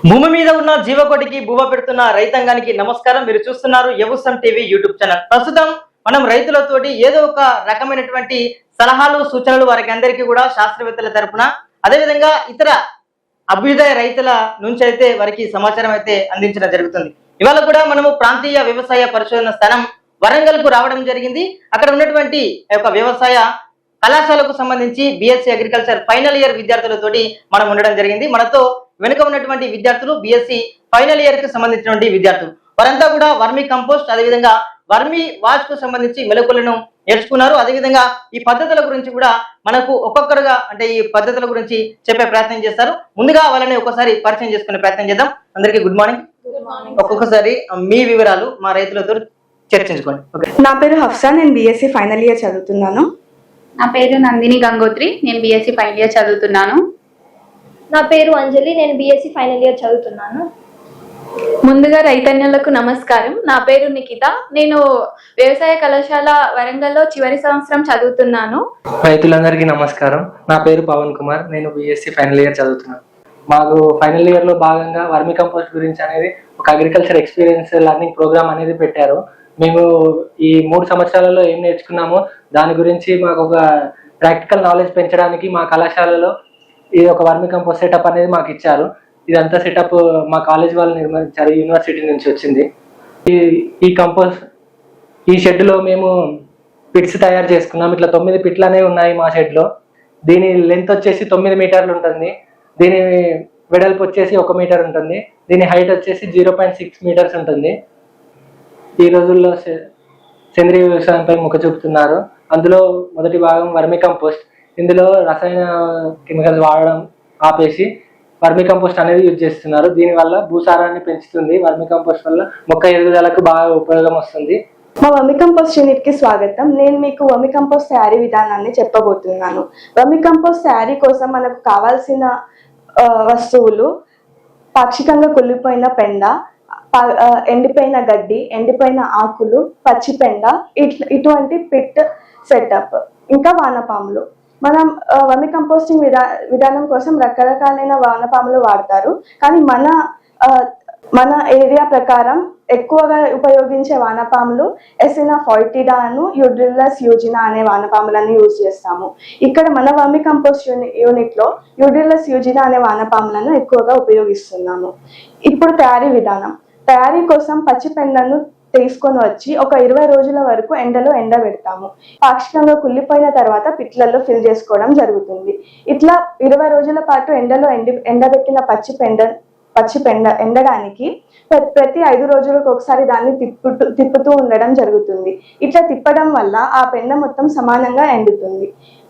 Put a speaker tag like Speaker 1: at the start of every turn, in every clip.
Speaker 1: భూమి మీద ఉన్న జీవకోటికి భూమ పెడుతున్న రైతాంగానికి నమస్కారం. మీరు చూస్తున్నారు యవుసం టీవీ యూట్యూబ్ ఛానల్. ప్రస్తుతం మనం రైతులతోటి ఏదో ఒక రకమైనటువంటి సలహాలు సూచనలు వారికి అందరికీ కూడా శాస్త్రవేత్తల తరపున అదేవిధంగా ఇతర అభ్యుదయ రైతుల నుంచి అయితే వారికి సమాచారం అయితే అందించడం జరుగుతుంది. ఇవాళ కూడా మనము ప్రాంతీయ వ్యవసాయ పరిశోధన స్థానం వరంగల్ కు రావడం జరిగింది. అక్కడ ఉన్నటువంటి వ్యవసాయ కళాశాలకు సంబంధించి బిఎస్సి అగ్రికల్చర్ ఫైనల్ ఇయర్ విద్యార్థులతోటి మనం ఉండడం జరిగింది. మనతో వెనుక ఉన్నటువంటి విద్యార్థులు బిఎస్సి ఫైనల్ ఇయర్ కి సంబంధించినటువంటి విద్యార్థులు వారంతా కూడా వర్మీ కంపోస్ట్ అదేవిధంగా వర్మీ వాష్ కు సంబంధించి మెలకులను నేర్చుకున్నారు. అదేవిధంగా ఈ పద్ధతుల గురించి కూడా మనకు ఒక్కొక్కరుగా అంటే ఈ పద్ధతుల గురించి చెప్పే ప్రయత్నం చేస్తారు. ముందుగా వాళ్ళని ఒకసారి పరిచయం చేసుకునే ప్రయత్నం చేద్దాం. అందరికీ గుడ్ మార్నింగ్. ఒక్కొక్కసారి మీ వివరాలు మా రైతులతో చర్చించుకోండి.
Speaker 2: నా పేరు హఫ్సా, నేను బిఎస్సి ఫైనల్ ఇయర్ చదువుతున్నాను.
Speaker 3: నా పేరు నందిని గంగోత్రి, నేను బిఎస్సి ఫైనల్ ఇయర్ చదువుతున్నాను.
Speaker 4: నా పేరు అంజలి, నేను బిఎస్సి ఫైనల్ ఇయర్ చదువుతున్నాను.
Speaker 5: ముందుగా రైతన్యులకు నమస్కారం. నా పేరు నిఖిత, నేను వ్యవసాయ కళాశాల వరంగల్లో చివరి సంవత్సరం చదువుతున్నాను.
Speaker 6: రైతులందరికీ నమస్కారం. నా పేరు పవన్ కుమార్, నేను బిఎస్సి ఫైనల్ ఇయర్ చదువుతున్నాను. మాకు ఫైనల్ ఇయర్ లో భాగంగా వర్మి కంపోస్ట్ గురించి అనేది ఒక అగ్రికల్చర్ ఎక్స్పీరియన్స్ లెర్నింగ్ ప్రోగ్రామ్ అనేది పెట్టారు. మేము ఈ 3 సంవత్సరాలలో ఏం నేర్చుకున్నామో దాని గురించి మాకు ఒక ప్రాక్టికల్ నాలెడ్జ్ పెంచడానికి మా కళాశాలలో ఇది ఒక వర్మి కంపోస్ట్ సెటప్ అనేది మాకు ఇచ్చారు. ఇదంతా సెటప్ మా కాలేజ్ వాళ్ళు నిర్మించారు, యూనివర్సిటీ నుంచి వచ్చింది. ఈ షెడ్లో మేము పిట్స్ తయారు చేసుకున్నాం. ఇట్లా 9 పిట్లు అనేవి ఉన్నాయి మా షెడ్లో. దీని లెంత్ వచ్చేసి 9 మీటర్లు ఉంటుంది. దీని వెడల్పు వచ్చేసి 1 మీటర్ ఉంటుంది. దీని హైట్ వచ్చేసి 0.6 మీటర్స్ ఉంటుంది. ఈ రోజుల్లో సేంద్రీయ వ్యవసాయంపై మొగ్గు చూపుతున్నారు. అందులో మొదటి భాగం వర్మి కంపోస్ట్. ఇందులో రసాయన కెమికల్స్ వాడడం ఆపేసి వర్మి కంపోస్ట్ అనేది యూజ్ చేస్తున్నారు. దీనివల్ల భూసారాన్ని పెంచుతుంది. వర్మి కంపోస్ట్ వల్ల మొక్క ఎదుగుదలకు బాగా ఉపయోగం వస్తుంది.
Speaker 2: మా వర్మి కంపోస్ట్ యూనిట్ కి స్వాగతం. నేను మీకు వర్మి కంపోస్ట్ తయారీ విధానాన్ని చెప్పబోతున్నాను. వర్మి కంపోస్ట్ తయారీ కోసం మనకు కావాల్సిన వస్తువులు పాక్షికంగా కుళ్ళిపోయిన పెండ, ఎండిపోయిన గడ్డి, ఎండిపోయిన ఆకులు, పచ్చి పెండ, ఇటువంటి పిట్ సెటప్, ఇంకా వానపాములు. మనం వర్మి కంపోస్టింగ్ విధానం కోసం రకరకాలైన వానపాములు వాడతారు. కానీ మన ఏరియా ప్రకారం ఎక్కువగా ఉపయోగించే వానపాములు ఎసినా ఫాయిటిడాను, యూడ్రిల్లస్ యూజినా అనే వానపాములను యూజ్ చేస్తాము. ఇక్కడ మన వర్మి కంపోస్ట్ యూనిట్ లో యూడ్రిల్లస్ యూజినా అనే వానపాములను ఎక్కువగా ఉపయోగిస్తున్నాము. ఇప్పుడు తయారీ విధానం. తయారీ కోసం పచ్చి పెండను తీసుకొని వచ్చి ఒక 20 రోజుల వరకు ఎండలో ఎండబెడతాము. పాక్షికంగా కుళ్ళిపోయిన తర్వాత పిట్లలో ఫిల్ చేసుకోవడం జరుగుతుంది. ఇట్లా 20 రోజుల పాటు ఎండలో ఎండబెట్టిన పచ్చి పెండ ఎండడానికి ప్రతి 5 రోజులకు ఒకసారి దాన్ని తిప్పుతూ ఉండడం జరుగుతుంది. ఇట్లా తిప్పడం వల్ల ఆ పెండ మొత్తం సమానంగా ఎండుతుంది.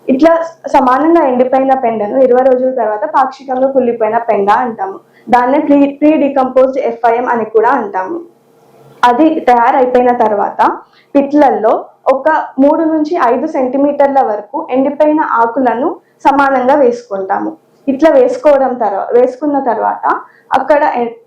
Speaker 2: ఇట్లా సమానంగా ఎండిపోయిన పెండను 20 రోజుల తర్వాత పాక్షికంగా కుళ్ళిపోయిన పెండ అంటాము. దాన్నే ప్రీ డికంపోజ్డ్ FIM అని కూడా అంటాము. అది తయారైపోయిన తర్వాత పిట్లల్లో ఒక 3 నుంచి 5 సెంటీమీటర్ల వరకు ఎండిపోయిన ఆకులను సమానంగా వేసుకుంటాము. ఇట్లా వేసుకున్న తర్వాత అక్కడ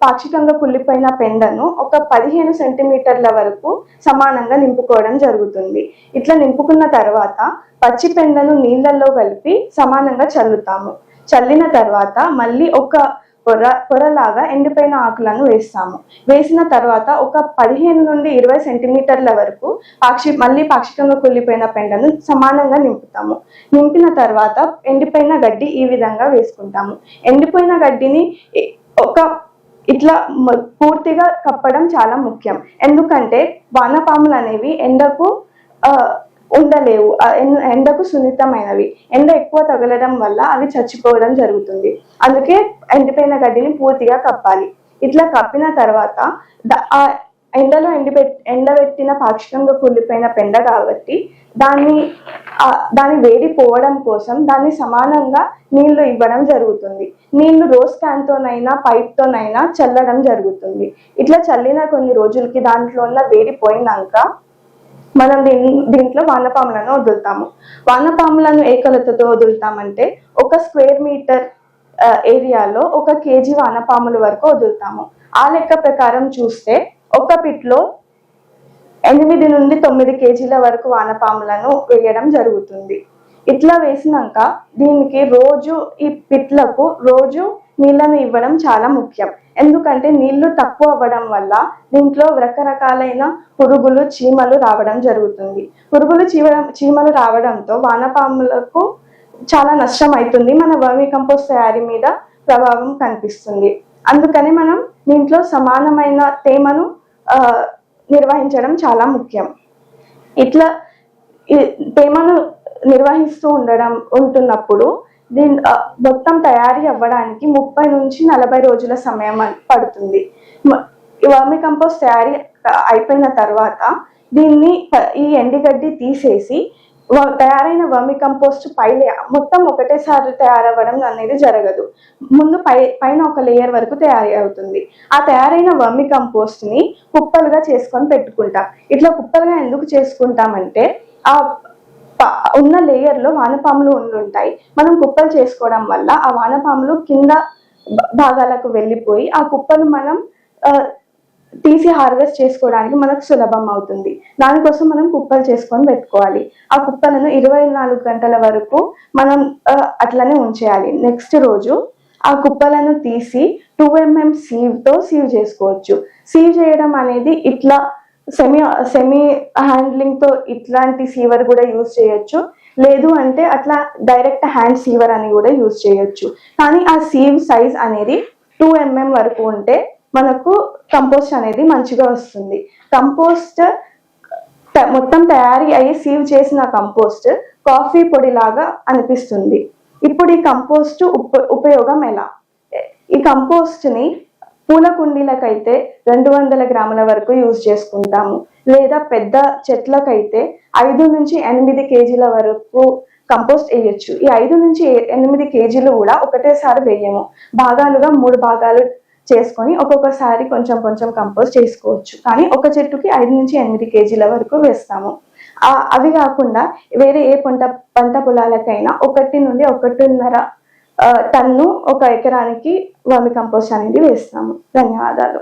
Speaker 2: పాక్షికంగా కుళ్ళిపోయిన పెండను ఒక 15 సెంటీమీటర్ల వరకు సమానంగా నింపుకోవడం జరుగుతుంది. ఇట్లా నింపుకున్న తర్వాత పచ్చి పెండను నీళ్ళల్లో కలిపి సమానంగా చల్లుతాము. చల్లిన తర్వాత మళ్ళీ ఒక పొరలాగా ఎండిపోయిన ఆకులను వేస్తాము. వేసిన తర్వాత ఒక 15 నుండి 20 సెంటీమీటర్ల వరకు మళ్ళీ పాక్షికంగా కుళ్ళిపోయిన పెండను సమానంగా నింపుతాము. నింపిన తర్వాత ఎండిపోయిన గడ్డి ఈ విధంగా వేసుకుంటాము. ఎండిపోయిన గడ్డిని ఇట్లా పూర్తిగా కప్పడం చాలా ముఖ్యం. ఎందుకంటే వానపాములు అనేవి ఎండకు ఉండలేవు, ఎండకు సున్నితమైనవి. ఎండ ఎక్కువ తగలడం వల్ల అవి చచ్చిపోవడం జరుగుతుంది. అందుకే ఎండిపోయిన గడ్డిని పూర్తిగా కప్పాలి. ఇట్లా కప్పిన తర్వాత ఎండలో ఎండబెట్టిన పాక్షికంగా కుళ్ళిపోయిన పెండ కాబట్టి దాని వేడి పోవడం కోసం దాన్ని సమానంగా నీళ్లు ఇవ్వడం జరుగుతుంది. నీళ్లు రోజ్ క్యాన్తోనైనా పైప్తోనైనా చల్లడం జరుగుతుంది. ఇట్లా చల్లిన కొన్ని రోజులకి దాంట్లో ఉన్న వేడి పోయినాక మనం దీంట్లో వానపాములను వదులుతాము. వానపాములను ఏ కొలతతో వదులుతామంటే 1 స్క్వేర్ మీటర్ ఏరియాలో 1 kg వానపాముల వరకు వదులుతాము. ఆ లెక్క ప్రకారం చూస్తే ఒక పిట్లో 8 నుండి 9 kgల వరకు వానపాములను వేయడం జరుగుతుంది. ఇట్లా వేసినాక దీనికి రోజు ఈ పిట్లకు రోజు నీళ్ళను ఇవ్వడం చాలా ముఖ్యం. ఎందుకంటే నీళ్లు తక్కువ అవ్వడం వల్ల దీంట్లో రకరకాలైన పురుగులు, చీమలు రావడం జరుగుతుంది. పురుగులు, చీమలు రావడంతో వానపాములకు చాలా నష్టం అవుతుంది. మన వర్మీ కంపోస్ట్ తయారీ మీద ప్రభావం కనిపిస్తుంది. అందుకని మనం దీంట్లో సమానమైన తేమను నిర్వహించడం చాలా ముఖ్యం. ఇట్లా తేమను నిర్వహిస్తూ ఉంటున్నప్పుడు మొత్తం తయారీ అవ్వడానికి 30 నుంచి 40 రోజుల సమయం పడుతుంది. వర్మీ కంపోస్ట్ తయారీ అయిపోయిన తర్వాత ఈ ఎండుగడ్డి తీసేసి తయారైన వర్మీ కంపోస్ట్ మొత్తం ఒకటేసారి తయారవ్వడం అనేది జరగదు. ముందు పైన ఒక లేయర్ వరకు తయారీ అవుతుంది. ఆ తయారైన వర్మీ కంపోస్ట్ ని కుప్పలుగా చేసుకొని పెట్టుకుంటాం. ఇట్లా కుప్పలుగా ఎందుకు చేసుకుంటామంటే ఆ ఉన్న లేయర్ లో వానపాములు ఉండుంటాయి. మనం కుప్పలు చేసుకోవడం వల్ల ఆ వానపాములు కింద భాగాలకు వెళ్ళిపోయి ఆ కుప్పలు మనం తీసి హార్వెస్ట్ చేసుకోవడానికి మనకు సులభం అవుతుంది. దానికోసం మనం కుప్పలు చేసుకొని పెట్టుకోవాలి. ఆ కుప్పలను 24 గంటల వరకు మనం అట్లనే ఉంచేయాలి. నెక్స్ట్ రోజు ఆ కుప్పలను తీసి 2 mm సీవ్తో సీవ్ చేసుకోవచ్చు. సీవ్ చేయడం అనేది ఇట్లా సెమీ హ్యాండ్లింగ్ తో ఇట్లాంటి సీవర్ కూడా యూజ్ చేయొచ్చు. లేదు అంటే అట్లా డైరెక్ట్ హ్యాండ్ సీవర్ అని కూడా యూజ్ చేయొచ్చు. కానీ ఆ సీవ్ సైజ్ అనేది 2 mm వరకు ఉంటే మనకు కంపోస్ట్ అనేది మంచిగా వస్తుంది. కంపోస్ట్ మొత్తం తయారీ అయ్యి సీవ్ చేసిన కంపోస్ట్ కాఫీ పొడి లాగా అనిపిస్తుంది. ఇప్పుడు ఈ కంపోస్ట్ ఉపయోగం ఎలా? ఈ కంపోస్ట్ ని పూల కుండీలకైతే 200 గ్రాముల వరకు యూజ్ చేసుకుంటాము. లేదా పెద్ద చెట్లకైతే 5 నుంచి 8 కేజీల వరకు కంపోస్ట్ వేయచ్చు. ఈ 5 నుంచి 8 కేజీలు కూడా ఒకటేసారి వేయము. భాగాలుగా 3 భాగాలు చేసుకొని ఒక్కొక్కసారి కొంచెం కొంచెం కంపోస్ట్ చేసుకోవచ్చు. కానీ ఒక చెట్టుకి 5 నుంచి 8 కేజీల వరకు వేస్తాము. అవి కాకుండా వేరే ఏ పంట పొలాలకైనా 1 నుండి 1.5 టన్ను ఒక ఎకరానికి వర్మి కంపోస్ట్ అనేది వేస్తాము. ధన్యవాదాలు.